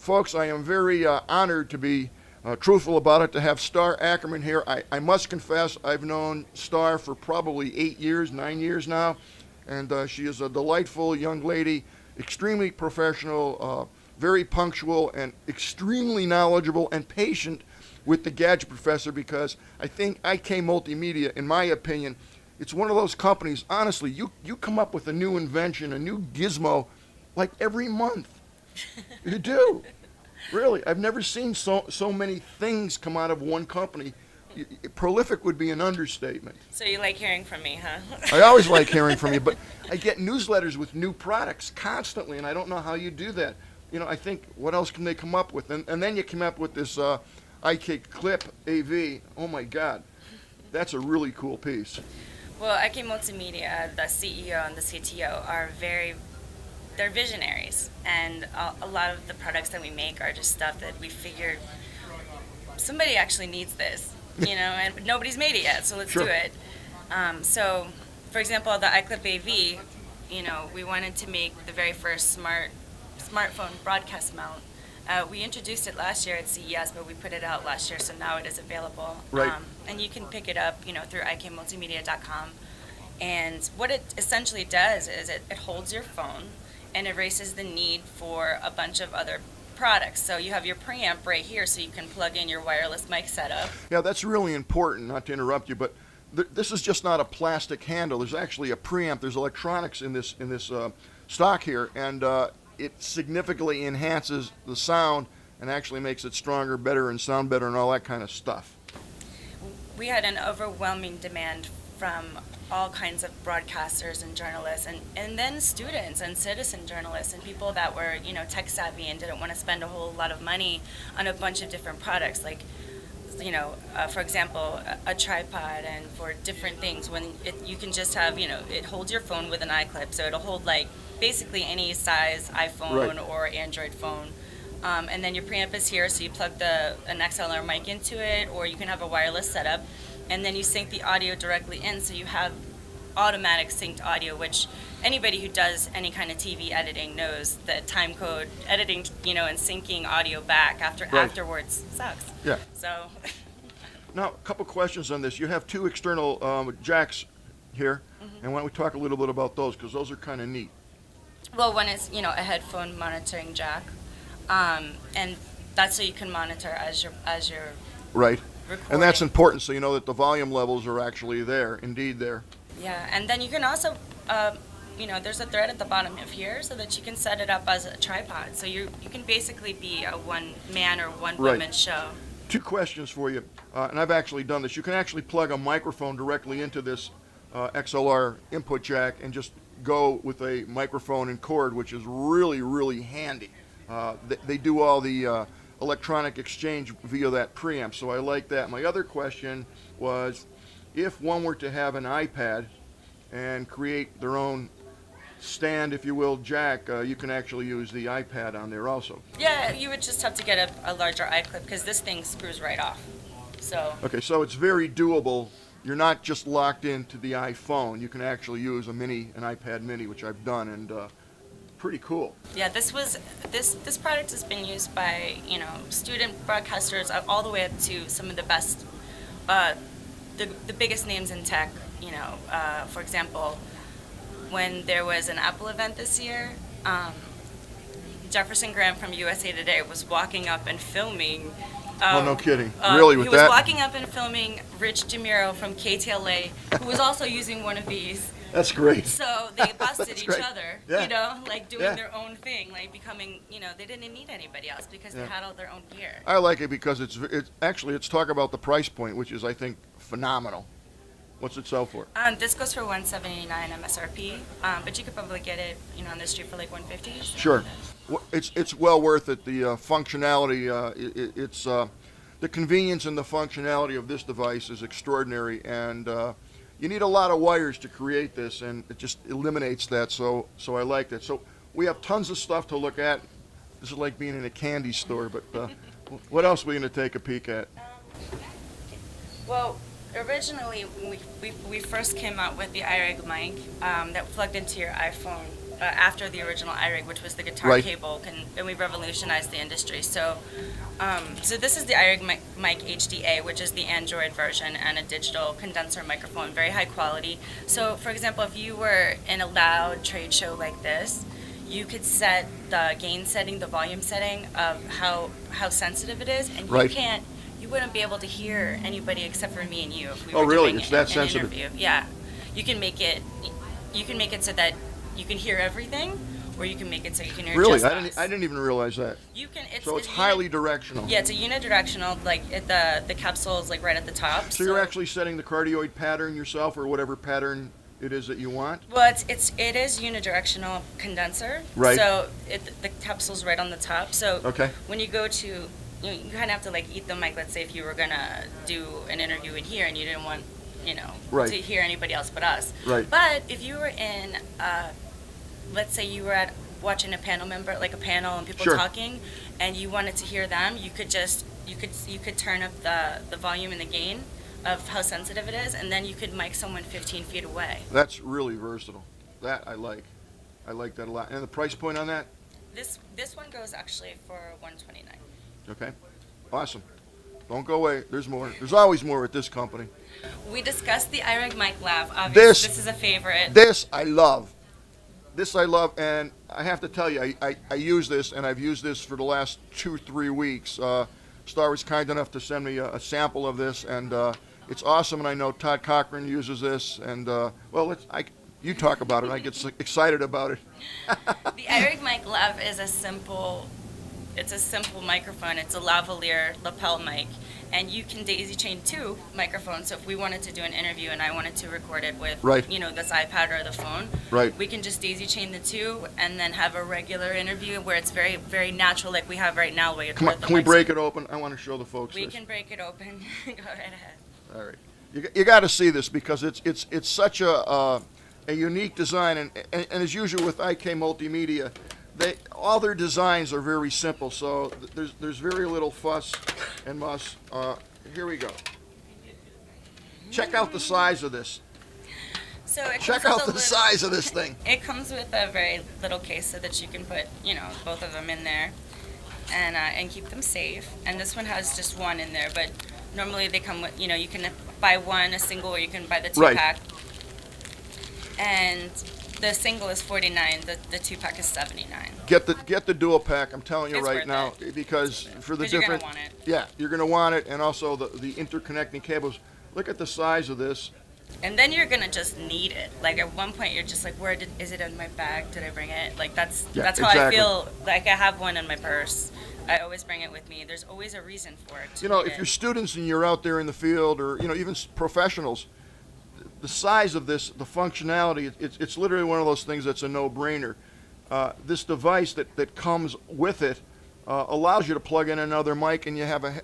Folks, I am very honored to be truthful about it, to have Starr Ackerman here. I must confess, I've known Starr for probably 8 years, 9 years now, and she is a delightful young lady, extremely professional, very punctual, and extremely knowledgeable and patient with the Gadget Professor, because I think IK Multimedia, in my opinion, it's one of those companies, honestly, you come up with a new invention, a new gizmo, like every month. You do. Really, I've never seen so many things come out of one company. Prolific would be an understatement. So you like hearing from me, huh? I always like hearing from you, but I get newsletters with new products constantly, and I don't know how you do that. You know, I think, what else can they come up with? And then you come up with this IK Clip AV. Oh my God, that's a really cool piece. Well, IK Multimedia, the CEO and the CTO are they're visionaries, and a lot of the products that we make are just stuff that we figured somebody actually needs this, and nobody's made it yet, so let's Sure. do it. So, for example, the iClip AV, we wanted to make the very first smartphone broadcast mount. We introduced it last year at CES, but we put it out last year, so now it is available. Right. And you can pick it up, through ikmultimedia.com. And what it essentially does is it holds your phone and erases the need for a bunch of other products. So you have your preamp right here, so you can plug in your wireless mic setup. Yeah, that's really important, not to interrupt you, but this is just not a plastic handle. There's actually a preamp. There's electronics in this stock here, and it significantly enhances the sound and actually makes it stronger, better, and sound better, and all that kind of stuff. We had an overwhelming demand from all kinds of broadcasters and journalists, and then students and citizen journalists and people that were tech savvy and didn't want to spend a whole lot of money on a bunch of different products, like for example, a tripod, and for different things, when you can just have it holds your phone with an iClip, so it'll hold like basically any size iPhone Right. or Android phone. And then your preamp is here, so you plug an XLR mic into it, or you can have a wireless setup, and then you sync the audio directly in, so you have automatic synced audio, which anybody who does any kind of TV editing knows that time code editing, and syncing audio back afterwards sucks. Yeah. So. Now, a couple questions on this. You have two external jacks here, and why don't we talk a little bit about those, because those are kind of neat. Well, one is a headphone monitoring jack, and that's so you can monitor as you're Right. recording. And that's important, so you know that the volume levels are actually there, indeed there. Yeah, and then you can also, there's a thread at the bottom of here so that you can set it up as a tripod. So you can basically be a one-man or one-woman show. Two questions for you, and I've actually done this. You can actually plug a microphone directly into this XLR input jack and just go with a microphone and cord, which is really, really handy. They do all the electronic exchange via that preamp, so I like that. My other question was, if one were to have an iPad and create their own stand, if you will, jack, you can actually use the iPad on there also. Yeah, you would just have to get a larger iClip, because this thing screws right off. So. Okay, so it's very doable. You're not just locked into the iPhone. You can actually use an iPad mini, which I've done, and pretty cool. Yeah, this product has been used by student broadcasters all the way up to some of the best, the biggest names in tech. For example, when there was an Apple event this year, Jefferson Graham from USA Today was walking up and filming. Oh, no kidding. Really, with that? He was walking up and filming Rich DeMuro from KTLA, who was also using one of these. That's great. So they busted That's each great. other, Yeah. doing Yeah. their own thing, becoming, they didn't need anybody else because they had all their own gear. I like it because let's talk about the price point, which is, I think, phenomenal. What's it sell for? This goes for $179 MSRP, but you could probably get it, on the street for like $150. Sure. It's well worth it. The functionality, the convenience and the functionality of this device is extraordinary, and you need a lot of wires to create this, and it just eliminates that. So I like that. So we have tons of stuff to look at. This is like being in a candy store. But what else are we going to take a peek at? Well, originally when we first came out with the iRig mic that plugged into your iPhone, after the original iRig, which was the guitar Right. cable, and we revolutionized the industry. So this is the iRig mic HDA, which is the Android version and a digital condenser microphone, very high quality. So, for example, if you were in a loud trade show like this, you could set the gain setting, the volume setting of how sensitive it is, and Right. you wouldn't be able to hear anybody except for me and you if we Oh, were really? doing It's that an sensitive? interview. Yeah, you can make it so that you can hear everything, or you can make it so you can hear Really? just us. I didn't even realize that. You can. So it's highly directional. Yeah, it's a unidirectional. Like the capsule is like right at the top. So you're actually setting the cardioid pattern yourself, or whatever pattern it is that you want? Well, it is unidirectional condenser. Right. So the capsule's right on the top. So Okay. when you go to, you kind of have to like eat the mic. Let's say if you were gonna do an interview in here and you didn't want, Right. to hear anybody else but us. Right. But if you were in, let's say you were watching a panel member, like a panel and people Sure. talking, and you wanted to hear them, you could turn up the volume and the gain of how sensitive it is, and then you could mic someone 15 feet away. That's really versatile. That I like. I like that a lot. And the price point on that? This one goes actually for $129. Okay. Awesome. Don't go away. There's more. There's always more at this company. We discussed the iRig mic lav. Obviously, this is a favorite. This I love. This I love, and I have to tell you, I use this, and I've used this for the last 2-3 weeks. Starr was kind enough to send me a sample of this, and it's awesome. And I know Todd Cochran uses this, and you talk about it. I get so excited about it. The iRig mic lav is a simple microphone. It's a lavalier lapel mic, and you can daisy chain two microphones. So if we wanted to do an interview and I wanted to record it with, Right. This iPad or the phone, Right. we can just daisy chain the two and then have a regular interview where it's very, very natural, like we have right now. Where Come on, can we break it open? I want to show the folks We this. can break it open. Go right ahead. All right. You got to see this because it's such a unique design, and as usual with IK Multimedia, all their designs are very simple. So there's very little fuss and muss. Here we go. Check out the size of this. So it Check comes with out the size of this thing. It comes with a very little case so that you can put, both of them in there and keep them safe. And this one has just one in there, but normally they come with, you can buy one, a single, or you can buy the two-pack. And the single is $49, the two-pack is $79. Get the dual pack. I'm telling you It's right worth now, because for the 'Cause you're gonna different, want it. yeah, you're gonna want it, and also the interconnecting cables. Look at the size of this. And then you're gonna just need it. Like at one point, you're just like, is it in my bag? Did I bring it? Like that's how exactly. I feel. Like I have one in my purse. I always bring it with me. There's always a reason for it. If you're students and you're out there in the field, or even professionals, the size of this, the functionality, it's literally one of those things that's a no-brainer. This device that comes with it allows you to plug in another mic, and you have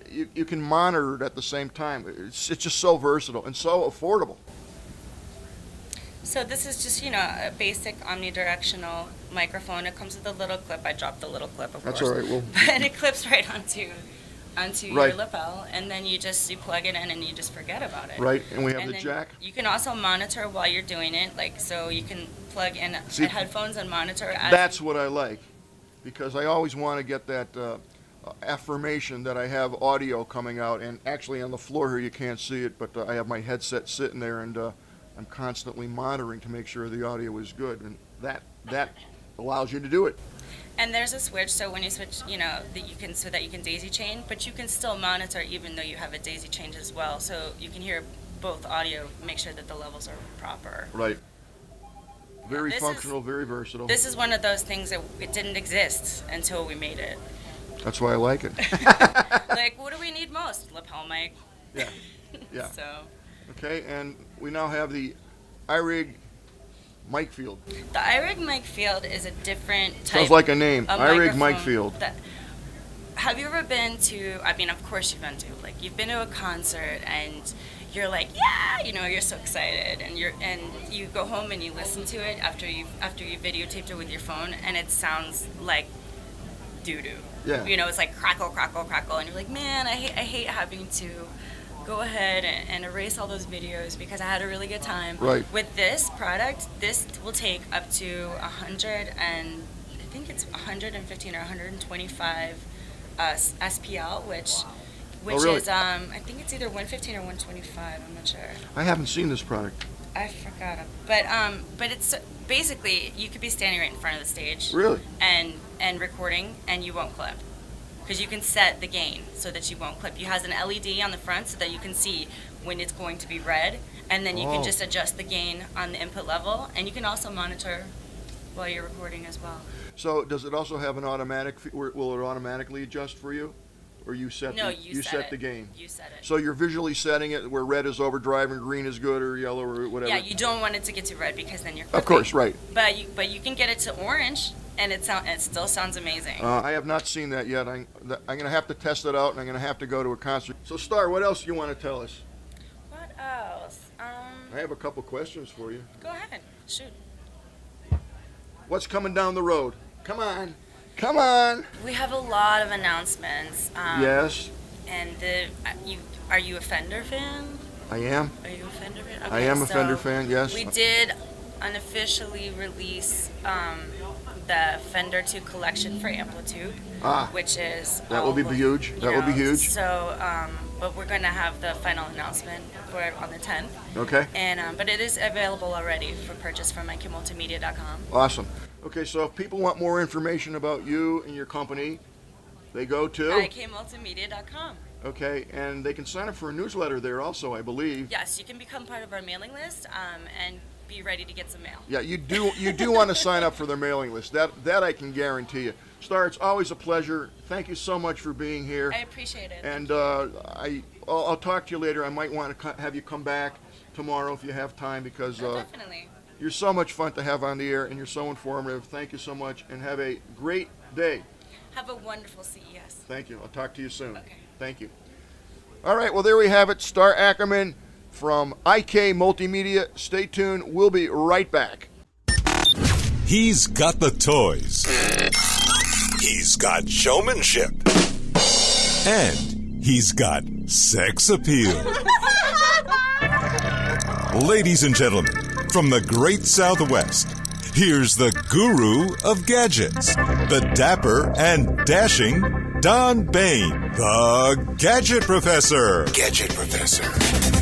you can monitor it at the same time. It's just so versatile and so affordable. So this is just a basic omnidirectional microphone. It comes with a little clip. I dropped the little clip, of That's course. all right. Well, But it clips right onto Right. your lapel, and then you plug it in and you just forget about it. right, and we have And the then jack. You can also monitor while you're doing it, so you can plug in See, headphones and monitor. That's what I like, because I always want to get that affirmation that I have audio coming out. And actually on the floor here you can't see it, but I have my headset sitting there, and I'm constantly monitoring to make sure the audio is good, and that allows you to do it. And there's a switch, so when you switch, that you can daisy chain, but you can still monitor even though you have a daisy chain as well, so you can hear both audio, make sure that the levels are proper. Right. Very This functional, very versatile. This is one of those things that it didn't exist until we made it. That's why I like it. Like, what do we need most? Lapel mic. Yeah. Yeah. So. Okay, and we now have the iRig mic field. The iRig mic field is a different type. Sounds like a name. of iRig mic microphone field. Have you ever been to? I mean, of course you've been to. Like, you've been to a concert and you're like, yeah, you're so excited, and you go home and you listen to it after you videotaped it with your phone, and it sounds like doo doo. Yeah. It's like crackle, crackle, crackle, and you're like, man, I hate having to go ahead and erase all those videos because I had a really good time. Right. With this product, this will take up to 100 and I think it's 115 or 125 SPL, which really? is I think it's either 115 or 125. I'm not sure. I haven't seen this product. I forgot it. But it's basically you could be standing right in front of the stage. Really? And recording, and you won't clip. Because you can set the gain so that you won't clip. You has an LED on the front so that you can see when it's going to be red, and then you can just adjust the gain on the input level, and you can also monitor while you're recording as well. So does it also have an automatic? Will it automatically adjust for you, or you set? No, the, you set it. the gain. You set it. So you're visually setting it where red is overdrive and green is good, or yellow, or whatever. Yeah, you don't want it to get to red because then you're clipping. Of course, right. But you can get it to orange, and it still sounds amazing. I have not seen that yet. I'm going to have to test it out, and I'm going to have to go to a concert. So, Starr, what else do you want to tell us? What else? I have a couple questions for you. Go ahead. Shoot. What's coming down the road? Come on. Come on. We have a lot of announcements. Yes, And are you a Fender fan? I am. Are you a Fender fan? I am a so Fender fan, yes. We did unofficially release the Fender 2 collection for Amplitude, which is That will be huge. That will be huge. So, but we're going to have the final announcement for it on the 10th. Okay. And but it is available already for purchase from IKMultimedia.com. Awesome. Okay, so if people want more information about you and your company, they go to IKMultimedia.com. Okay, and they can sign up for a newsletter there also, I believe. Yes, you can become part of our mailing list and be ready to get some mail. Yeah, you do want to sign up for their mailing list. That I can guarantee you. Starr, it's always a pleasure. Thank you so much for being here. I appreciate it. And I'll talk to you later. I might want to have you come back tomorrow if you have time because Definitely. you're so much fun to have on the air and you're so informative. Thank you so much and have a great day. Have a wonderful CES. Thank you. I'll talk to you soon. Okay. Thank you. All right, well, there we have it. Starr Ackerman from IK Multimedia. Stay tuned. We'll be right back. He's got the toys. He's got showmanship. And he's got sex appeal. Ladies and gentlemen, from the great Southwest, here's the guru of gadgets, the dapper and dashing Don Baine, the Gadget Professor. Gadget Professor.